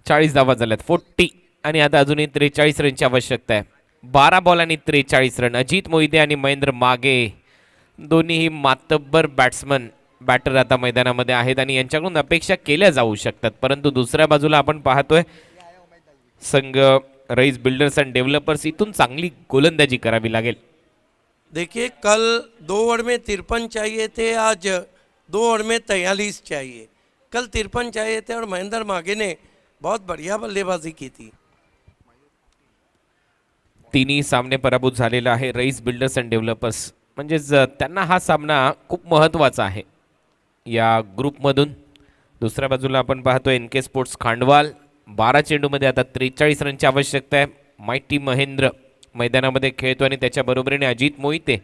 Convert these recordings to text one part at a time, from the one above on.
40 धावा झाल्यात 40 आणि आता अजूनही 43 रनची आवश्यकता आहे. 12 बॉल आणि 43 रन. अजित मोहिते आणि महेंद्र मागे दोन्हीही मातब्बर बॅट्समन बॅटर आता मैदानामध्ये आहेत आणि यांच्याकडून अपेक्षा केल्या जाऊ शकतात. परंतु दुसऱ्या बाजूला आपण पाहतोय संघ रईस बिल्डर्स अँड डेव्हलपर्स इथून चांगली गोलंदाजी करावी लागेल. देखिए कल 2 ओवर में 53 चाहिए थे, आज 2 ओवर में 43 चाहिए. कल 53 चाहिए थे और महेंद्र मागे ने बहुत बढ़िया बल्लेबाजी की थी. तिन्ही सामने पराभूत झालेला आहे रईस बिल्डर्स अँड डेव्हलपर्स. म्हणजेच त्यांना हा सामना खूप महत्त्वाचा आहे या ग्रुपमधून. दुसऱ्या बाजूला आपण पाहतोय एन के स्पोर्ट्स खांडवाल 12 चेंडूमध्ये आता 43 रनची आवश्यकता आहे. माइटी महेंद्र मैदानामध्ये खेळतो आणि त्याच्या बरोबरीने अजित मोहिते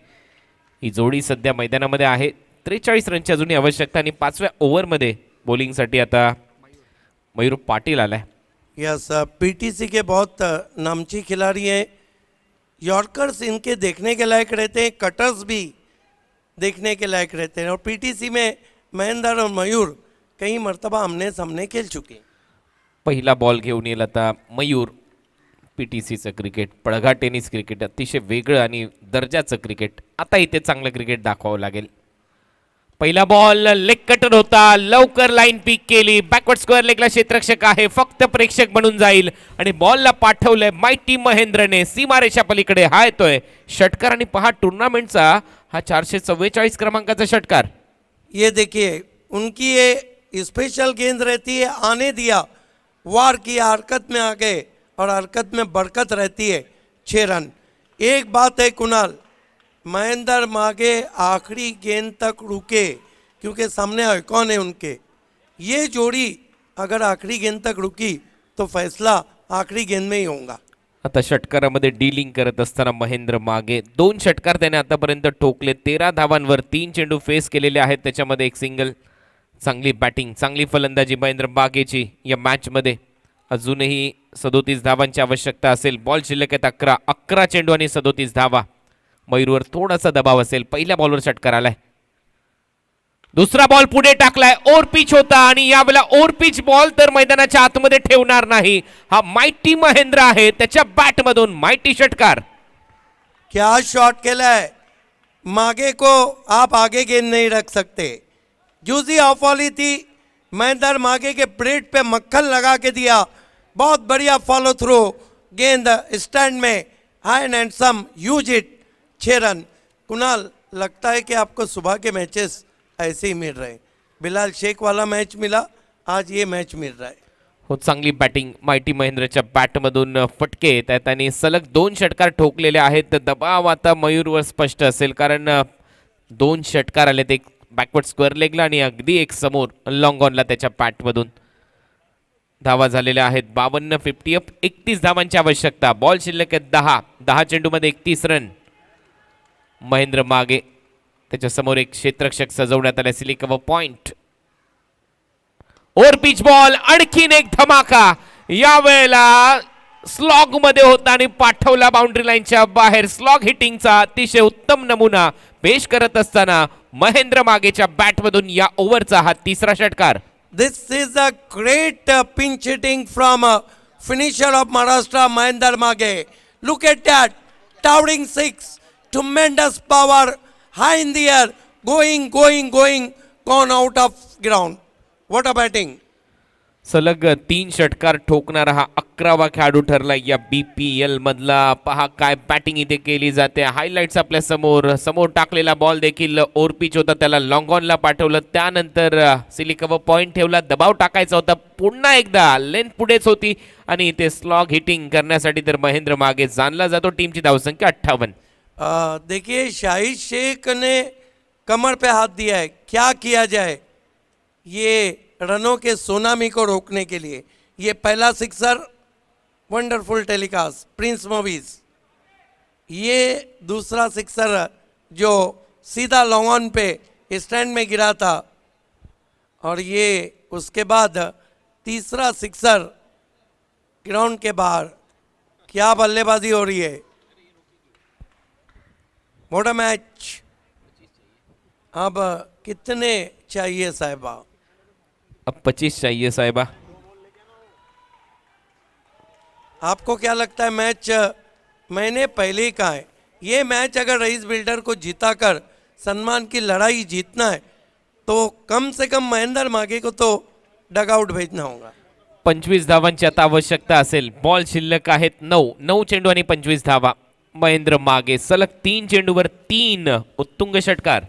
ही जोडी सध्या मैदानामध्ये आहे. 43 रनची अजूनही आवश्यकता आणि 5व्या ओव्हरमध्ये बॉलिंगसाठी आता मयूर पाटील आलाय. यस, पीटीसी के बहुत नामची खिलाड़ी हैं. यॉर्कर्स इनके देखने के लायक रहते हैं, कटर्स भी देखने के लायक रहते हैं और पीटीसी में महेंद्र और मयूर कई मर्तबा आमने सामने खेल चुके. पहिला बॉल घेऊन येईल आता मयूर. पीटीसीचं क्रिकेट पडघा टेनिस क्रिकेट अतिशय वेगळं आणि दर्जाचं क्रिकेट. आता इथे चांगलं क्रिकेट दाखवावं लागेल. पहिला बॉल लेग कटर होता, लवकर लाईन पिक केली. बॅकवर्ड स्क्वेअर लेगला क्षेत्ररक्षक आहे, फक्त प्रेक्षक बनून जाईल आणि बॉलला पाठवलंय माइटी महेंद्रने सीमारेषा पलीकडे. हा येतोय षटकार आणि पहा टुर्नामेंटचा हा 444 क्रमांकाचा षटकार. ये देखिए उनकी ये स्पेशल गेंद रहती है, आने दिया, वार किया, हरकत में आ गए और हरकत में बरकत रहती है. 6 रन. एक बात है कुणाल, महेंद्र मागे आखिरी गेंद तक रुके क्योंकि सामने आइकॉन है उनके. ये जोड़ी अगर आखिरी गेंद तक रुकी तो फैसला आखिरी गेंद में ही होगा. आता षटकारामध्ये डीलिंग करत असताना महेंद्र मागे 2 षटकार त्याने आतापर्यंत ठोकले. 13 धावांवर 3 चेंडू फेस केलेले आहेत, त्याच्यामध्ये एक सिंगल. चांगली बॅटिंग, चांगली फलंदाजी महेंद्र मागेची या मॅचमध्ये. अजूनही 37 धावांची आवश्यकता असेल. बॉल शिल्लक आहेत 11 चेंडू आणि 37 धावा. मयूरवर थोडासा दबाव असेल. पहिल्या बॉलवर षटकार आलाय. दुसरा बॉल पुढे टाकलाय. ओव्हर पिच होता आणि यावेळेला ओव्हर पिच बॉल तर मैदानाच्या आतमध्ये ठेवणार नाही. हा माइटी महेंद्र आहे, त्याच्या बॅट मधून माइटी षटकार. क्या शॉट खेला है. मागे को आप आगे गेंद नहीं रख सकते. जूसी ऑफ वाली थी, महेंद्र मागे के प्लेट पे मक्खन लगा के दिया. बहुत बढ़िया फॉलो थ्रू, गेंद स्टैंड में, high and some, use it. 6 run. Kunal, लगता है कि आपको सुबह के मैचेस ऐसे ही मिल रहे. बिलाल शेख वाला मैच मिला, आज ये मैच मिल रहा है. हो, चांगली बॅटिंग माइटी महेंद्रच्या बॅटमधून फटके येत आहेत आणि सलग 2 षटकार ठोकलेले आहेत. दबाव आता मयूरवर स्पष्ट असेल कारण 2 षटकार आलेत, एक बॅकवर्ड स्क्वेअर लेगला आणि अगदी एक समोर लॉंग ऑनला त्याच्या बॅटमधून. धावा झालेल्या आहेत 52. 50 अप. 31 धावांची आवश्यकता. बॉल शिल्लक आहेत 10 चेंडूमध्ये 31 रन. महेंद्र मागे, त्याच्या समोर एक क्षेत्ररक्षक सजवण्यात आले. सिलिकव पॉइंट. ओव्हर पिच बॉल, आणखीन एक धमाका. यावेळेला स्लॉग मध्ये होता आणि पाठवला बाउंड्री लाईनच्या बाहेर. स्लॉग हिटिंगचा अतिशय उत्तम नमुना पेश करत असताना महेंद्र मागेच्या बॅटमधून या ओव्हरचा हा 3रा षटकार. This is a great pinch hitting from finisher of Maharashtra, Mahendra Mage. Look at that, towering 6, tremendous power, high in the air, going, gone out of ground. What a batting. सलग 3 षटकार ठोकणारा हा 11वा खेळाडू ठरला या BPL मधला. पहा काय batting इथे केली जाते. हायलाइट्स आपल्या समोर टाकलेला बॉल देखील ओव्हर पिच होता, त्याला लॉंग ऑनला पाठवलं. त्यानंतर सिलिकव पॉइंट ठेवला. दबाव टाकायचा होता, पुन्हा एकदा लेंथ पुढेच होती आणि इथे स्लॉग हिटिंग करण्यासाठी तर महेंद्र मागे जाणला जातो. टीमची धावसंख्या 58. देखिए शाहिद शेख ने कमर पे हाथ दिया है. क्या किया जाए ये रनों के सुनामी को रोकने के लिए. ये पहला sixer, wonderful telecast, Prince movies. ये दूसरा सिक्सर जो सीधा लॉन्ग ऑन पे स्टैंड में गिरा था और ये उसके बाद तीसरा सिक्सर ग्राउंड के बाहर. क्या बल्लेबाजी हो रही है. What a match. अब कितने चाहिए साहिबा. अब 25 चाहिए साहिबा. आपको क्या लगता है मैच? मैंने पहले ही कहा है, ये मैच अगर रईस बिल्डर को जीता कर सम्मान की लड़ाई जीतना है तो कम से कम महेंद्र मागे को तो डगआउट भेजना होगा. 25 धावांची आता आवश्यकता असेल. बॉल शिल्लक आहेत 9 चेंडू आणि 25 धावा. महेंद्र मागे सलग 3 चेंडूवर 3 उत्तुंग षटकार.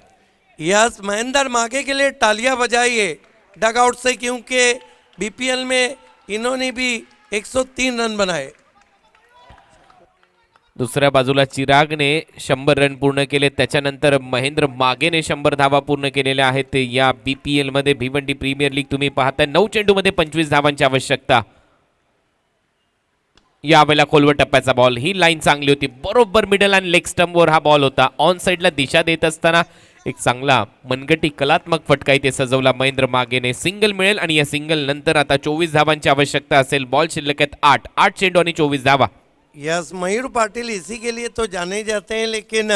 यस, महेंद्र मागे के लिए तालियां बजाइए डगआउट से, क्योंकि बीपीएल में इन्होंने भी 103 रन बनाए. दुसऱ्या बाजूला चिरागने 100 रन पूर्ण केले. त्याच्यानंतर महेंद्र मागेने 100 धावा पूर्ण केलेल्या आहेत. या बीपीएल मध्ये भिवंडी प्रीमियर लीग तुम्ही पाहताय. 9 चेंडूमध्ये 25 धावांची आवश्यकता. यावेळेला खोलवर टप्प्याचा बॉल. ही लाईन चांगली होती, बरोबर मिडल आणि लेग स्टंपवर हा बॉल होता. ऑन साईडला दिशा देत असताना एक चांगला मनगटी कलात्मक फटका इथे सजवला महेंद्र मागेने. सिंगल मिळेल आणि या सिंगल नंतर आता 24 धावांची आवश्यकता असेल. बॉल शिल्लक आहेत 8 चेंडू आणि 24 धावा. यस, मयूर पाटिल इसी के लिए तो जाने जाते हैं, लेकिन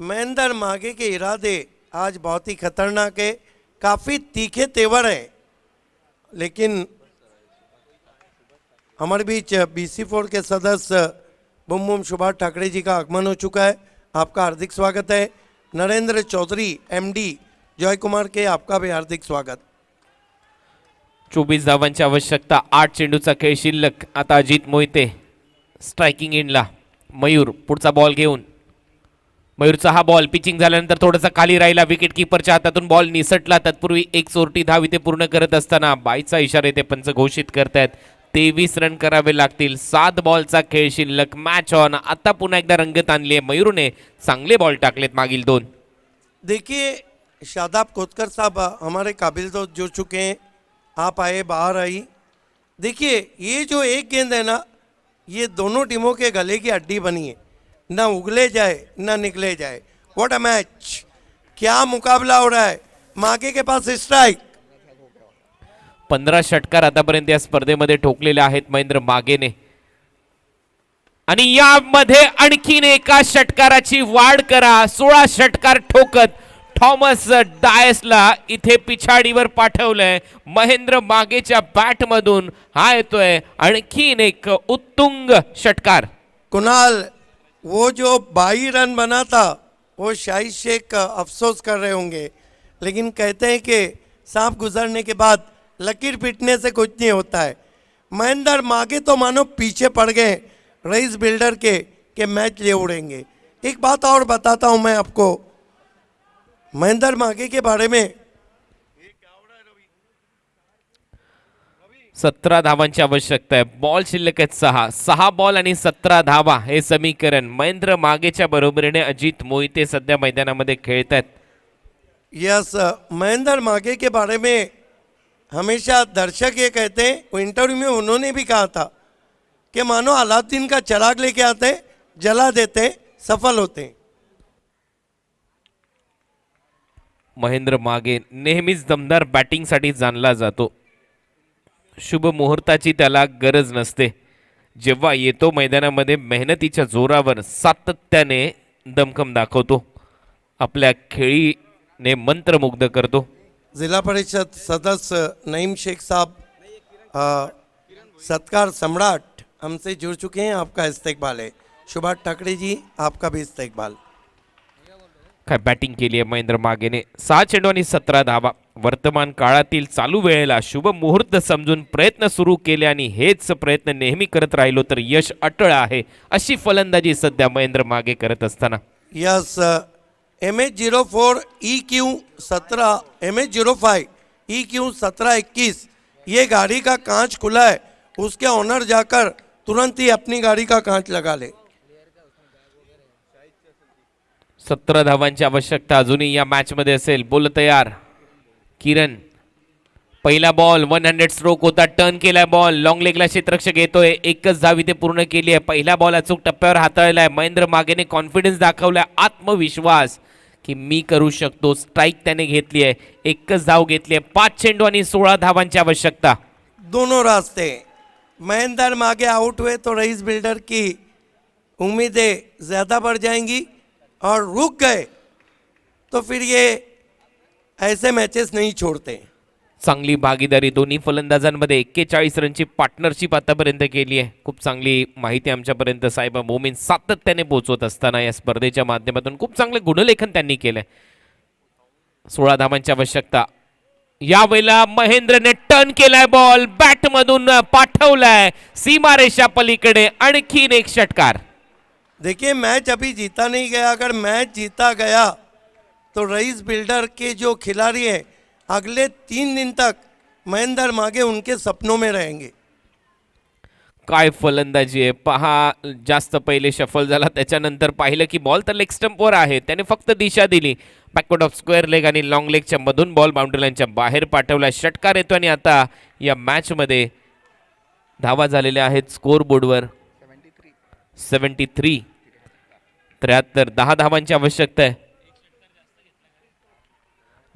महेंद्र मागे के इरादे आज बहुत ही खतरनाक है, काफ़ी तीखे तेवर है. लेकिन हमारे बीच BC4 के सदस्य बुम बुम सुभाष ठाकरे जी का आगमन हो चुका है. आपका हार्दिक स्वागत है. नरेंद्र चौधरी MD जय कुमार के, आपका भी हार्दिक स्वागत. 24 धावांची आवश्यकता. 8 चेंडूचा खेळ शिल्लक. आता अजित मोहिते स्ट्रायकिंग एंडला. मयूर पुढचा बॉल घेऊन. मयूरचा हा बॉल पिचिंग झाल्यानंतर थोडासा खाली राहिला. विकेट किपरच्या हातातून बॉल निसटला. तत्पूर्वी एक चोरटी धाव इथे पूर्ण करत असताना बाईचा इशारा इथे पंच घोषित करतायत. 23 रन करावे लागतील. 7 बॉलचा खेळ शिल्लक. Match on. आता पुन्हा एकदा रंगत आणली आहे. मयूरने चांगले बॉल टाकलेत मागील 2. देखिए शादाब खोतकर साहब हमारे काबिल दोस्त जुड़ चुके हैं. आप आए, बाहर आई. देखिए ये जो एक गेंद है ना, ये दोनों टीमों के गले की हड्डी बनी है. ना उगले जाए ना निकले जाए. What a match! क्या मुकाबला हो रहा है. मागे के पास स्ट्राइक. 15 षटकार आतापर्यंत या स्पर्धेमध्ये ठोकलेले आहेत महेंद्र मागेने. आणि यामध्ये आणखीन एका षटकाराची वाढ करा. 16 षटकार ठोकत थॉमस डायसला इथे पिछाडीवर पाठवलंय. महेंद्र मागेच्या बॅट मधून हा येतोय आणखीन एक उत्तुंग षटकार. कुणाल, वो जो 22 रन बना था वो शाहिद शेख अफसोस कर रहे होंगे, लेकिन कहते हैं कि सांप गुजरने के बाद लकीर पीटने से कुछ नहीं होता है. महेंद्र मागे तो मानो पीछे पड़ गए रईस बिल्डर के मैच ले उड़ेंगे. एक बात और बताता हूं मैं आपको महेंद्र मागे के बारे में. 17 धावांची आवश्यकता आहे. बॉल शिल्लक आहेत 6 बॉल आणि 17 धावा हे समीकरण. महेंद्र मागेच्या बरोबरीने अजित मोहिते सध्या मैदानामध्ये खेळत आहेत. यस, महेंद्र मागे के बारे में हमेशा दर्शक ये कहते हैं, वो इंटरव्यू में उन्होंने भी कहा था कि मानो अलाउद्दीन का चिराग लेके आते, जला देते, सफल होते. महेंद्र मागे नेहमीच दमदार बॅटिंगसाठी जाणला जातो. शुभ मुहूर्ताची त्याला गरज नसते. जेव्हा येतो मैदानामध्ये मेहनतीच्या जोरावर सातत्याने दमखम दाखवतो. आपल्या खेळीने मंत्रमुग्ध करतो. जिला परिषद सदस्य नईम शेख साहब सत्कार सम्राट हमसे जुड़ चुके हैं. आपका इस्तेकबाल है. सुभाष ठाकरे जी, आपका भी इस्तेकबाल. काय बॅटिंग केली आहे महेंद्र मागेने. 6 चेंडू आणि 17 धावा. वर्तमान काळातील चालू वेळेला शुभ मुहूर्त समजून प्रयत्न सुरू केले आणि हेच प्रयत्न नेहमी करत राहिलो तर यश अटळ आहे. अशी फलंदाजी सध्या महेंद्र मागे करत असताना. Yes, MH04 EQ 17, MH05 EQ 1721, ये गाड़ी का कांच खुला है. उसके ऑनर जाकर तुरंत ही अपनी गाड़ी का कांच लगा ले. 17 धावांची आवश्यकता अजूनही या मॅच मध्ये असेल. बोल तयार. किरण पहिला बॉल 100 स्ट्रोक होता. टर्न केलाय बॉल. लॉंग लेगला क्षेत्ररक्षक येतोय. एकच धाव इथे पूर्ण केली आहे. पहिला बॉल अचूक टप्प्यावर हाताळलाय. महेंद्र मागेने कॉन्फिडन्स दाखवलाय, आत्मविश्वास की मी करू शकतो. स्ट्राईक त्याने घेतली आहे. एकच धाव घेतली आहे. 5 चेंडू आणि 16 धावांची आवश्यकता. दोनों रास्ते. महेंद्र मागे आउट हुए तो रईस बिल्डर की उम्मीदें ज़्यादा बढ़ जाएंगी, और रुक गए तो फिर ये ऐसे मैचेस नहीं छोड़ते. चांगली भागीदारी दोन्ही फलंदाजांमध्ये 41 रनची पार्टनरशिप आतापर्यंत केली आहे. खूप चांगली माहिती आमच्यापर्यंत साहेबा मोमीन सातत्याने पोहोचवत असताना या स्पर्धेच्या माध्यमातून खूप चांगलं गुणलेखन त्यांनी केलंय. 16 धावांची आवश्यकता. यावेळेला महेंद्रने टर्न केलाय, बॉल बॅट मधून पाठवलाय सीमारेषा पलीकडे, आणखीन एक षटकार. देखिए मैच अभी जीता नहीं गया, अगर मैच जीता गया तो रईस बिल्डर के जो खिलाड़ी हैं अगले 3 दिन तक महेंद्र मागे उनके सपनों में रहेंगे. काय फलंदाजी आहे पहा. जास्त पहिले शफल झाला, त्याच्यानंतर पाहिलं की बॉल तर लेग स्टंपवर आहे, त्याने फक्त दिशा दिली. बॅकवर्ड ऑफ स्क्वेअर लेग आणि लॉंग लेगच्या मधून बॉल बाउंड्री लाईनच्या बाहेर पाठवला. षटकार येतो आणि आता या मॅच मध्ये धावा झालेल्या आहेत स्कोर बोर्डवर 73. 10 धावांची आवश्यकता आहे.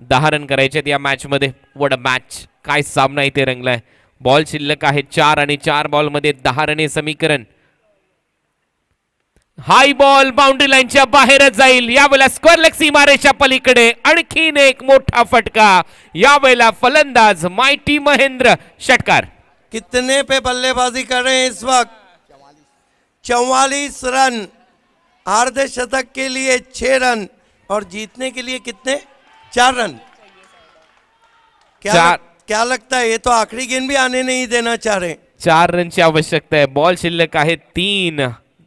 10 रन करायचे या मॅच मध्ये. वॉट अ मॅच, काय सामना इथे रंगलाय. बॉल शिल्लक आहे 4 आणि 4 बॉल मध्ये 10 रन हे समीकरण. हाय बॉल बाउंड्री लाईनच्या बाहेरच जाईल. यावेळेला स्क्वेअर लेग सीमारेषा पलीकडे, आणखीन एक मोठा फटका. यावेळेला फलंदाज माइटी महेंद्र. षटकार. कितने पे बल्लेबाजी कर रहे हैं इस वक्त? 44 रन. अर्धशतक के लिए 6 रन और जीतने के लिए कितने? 4 रन. क्या लगता है, ये तो आखिरी गेंद भी आने नहीं देना चाह रहे. 4 रनची आवश्यकता आहे. बॉल शिल्लक आहे 3.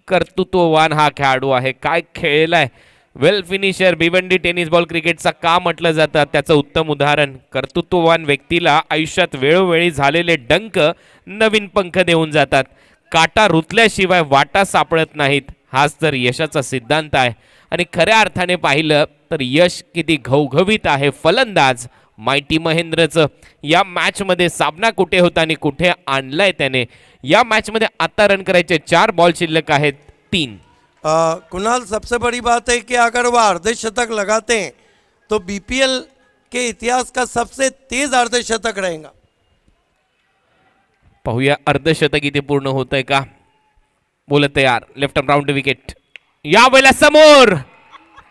कर्तृत्ववान हा खेळाडू आहे. काय खेळलाय. वेल फिनिशर. भिवंडी टेनिस बॉल क्रिकेटचा का म्हटलं जातं त्याचं उत्तम उदाहरण. कर्तृत्ववान व्यक्तीला आयुष्यात वेळोवेळी झालेले डंक नवीन पंख देऊन जातात. काटा रुतल्याशिवाय वाटा सापडत नाहीत, हाच तर यशाचा सिद्धांत आहे. आणि खऱ्या अर्थाने पाहिलं तर यश किती घवघवीत आहे फलंदाज माइटी महेंद्रचं. या मॅच मध्ये सामना कुठे होता आणि कुठे आणलाय त्याने. या मॅच मध्ये आता रन करायचे 4 बॉल शिल्लक आहेत 3. कुणाल, सबसे बड़ी बात है कि अगर वह अर्धशतक लगाते हैं तो बीपीएल के इतिहास का सबसे तेज अर्धशतक रहेगा. पाहूया अर्धशतक इथे पूर्ण होत आहे का. बोलत तयार. Left arm round wicket. यावेळेला समोर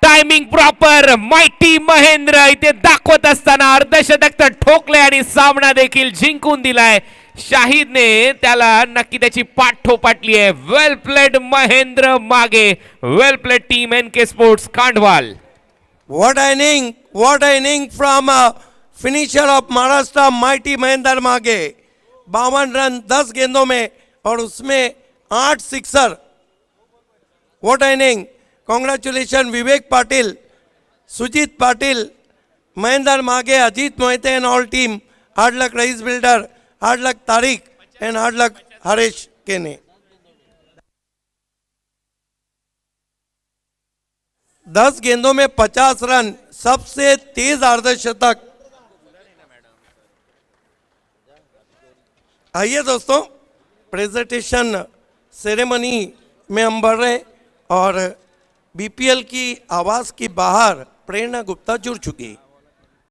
टायमिंग प्रॉपर. माइटी महेंद्र इथे दाखवत असताना अर्धशतक तर ठोकले आणि सामना देखील जिंकून दिलाय. शाहिदने त्याला नक्की त्याची पाठ ठोपाटली आहे. वेल played Mahendra Mage. Well played team NK sports Kandwal. What an inning from finisher of Maharashtra mighty Mahendra Mage. 52 run 10 गेंदों में और उसमें 8 sixer. What an inning. Congratulations Vivek Patil, Sujit Patil, Mahendra Mage, Ajit Mohite and all team. Hard luck Rais builder, hard luck Tariq and hard luck Haresh Kene. 10 गेंदों में 50 run, सबसे तेज अर्धशतक. आइए दोस्तों, प्रेजेंटेशन सेरेमनी में हम बढ़ रहे और बीपीएल की आवाज़ की बाहर प्रेरणा गुप्ता जुड़ चुकी.